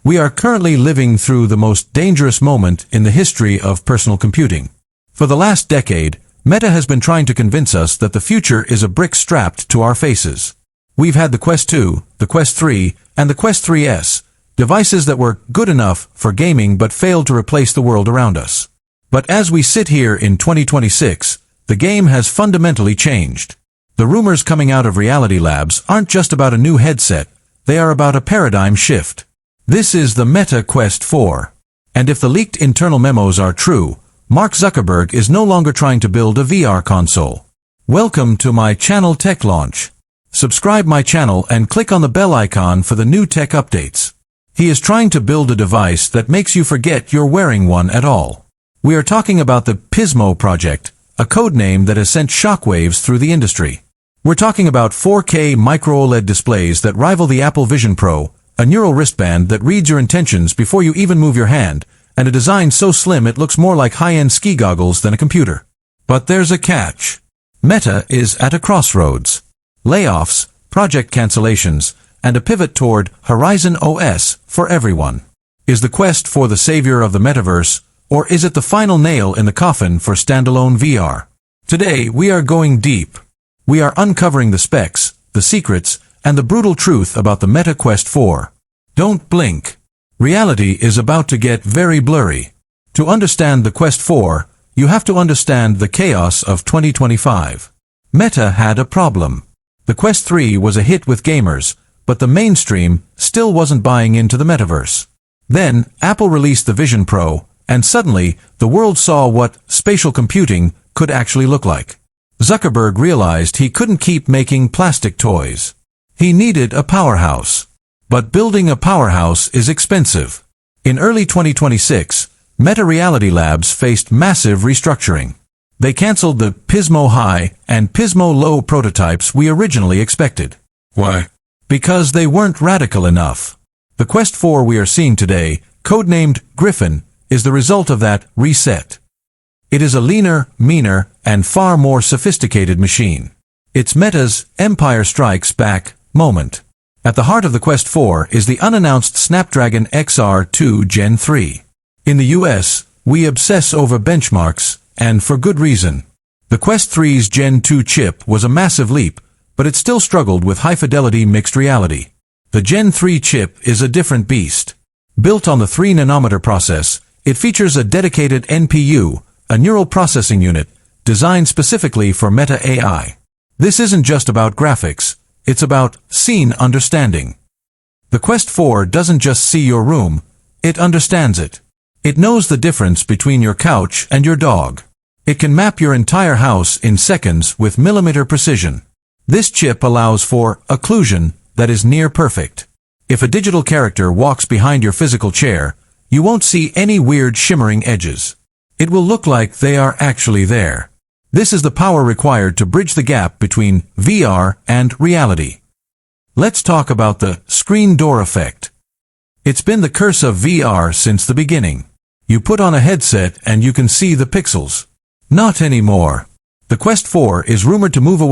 We are currently living through the most dangerous moment in the history of personal computing. For the last decade, Meta has been trying to convince us that the future is a brick strapped to our faces. We've had the Quest 2, the Quest 3, and the Quest 3S, devices that were good enough for gaming but failed to replace the world around us. But as we sit here in 2026, the game has fundamentally changed. The rumors coming out of Reality Labs aren't just about a new headset, they are about a paradigm shift. This is the Meta Quest 4. And if the leaked internal memos are true, Mark Zuckerberg is no longer trying to build a VR console. Welcome to my channel Tech Launch. Subscribe my channel and click on the bell icon for the new tech updates. He is trying to build a device that makes you forget you're wearing one at all. We are talking about the Pismo project, a code name that has sent shockwaves through the industry. We're talking about 4K micro-OLED displays that rival the Apple Vision Pro, a neural wristband that reads your intentions before you even move your hand, and a design so slim it looks more like high-end ski goggles than a computer. But there's a catch. Meta is at a crossroads. Layoffs, project cancellations, and a pivot toward Horizon OS for everyone. Is the Quest for the savior of the metaverse, or is it the final nail in the coffin for standalone VR? Today, we are going deep. We are uncovering the specs, the secrets, and the brutal truth about the Meta Quest 4. Don't blink. Reality is about to get very blurry. To understand the Quest 4, you have to understand the chaos of 2025. Meta had a problem. The Quest 3 was a hit with gamers, but the mainstream still wasn't buying into the metaverse. Then, Apple released the Vision Pro, and suddenly, the world saw what spatial computing could actually look like. Zuckerberg realized he couldn't keep making plastic toys. He needed a powerhouse. But building a powerhouse is expensive. In early 2026, Meta Reality Labs faced massive restructuring. They canceled the Pismo High and Pismo Low prototypes we originally expected. Why? Because they weren't radical enough. The Quest 4 we are seeing today, codenamed Griffin, is the result of that reset. It is a leaner, meaner, and far more sophisticated machine. It's Meta's Empire Strikes Back moment. At the heart of the Quest 4 is the unannounced Snapdragon XR2 Gen 3. In the US, we obsess over benchmarks, and for good reason. The Quest 3's Gen 2 chip was a massive leap, but it still struggled with high-fidelity mixed reality. The Gen 3 chip is a different beast. Built on the 3-nanometer process, it features a dedicated NPU, a neural processing unit, designed specifically for Meta AI. This isn't just about graphics, it's about scene understanding. The Quest 4 doesn't just see your room, it understands it. It knows the difference between your couch and your dog. It can map your entire house in seconds with millimeter precision. This chip allows for occlusion that is near perfect. If a digital character walks behind your physical chair, you won't see any weird shimmering edges. It will look like they are actually there. This is the power required to bridge the gap between VR and reality. Let's talk about the screen door effect. It's been the curse of VR since the beginning. You put on a headset and you can see the pixels. Not anymore. The Quest 4 is rumored to move away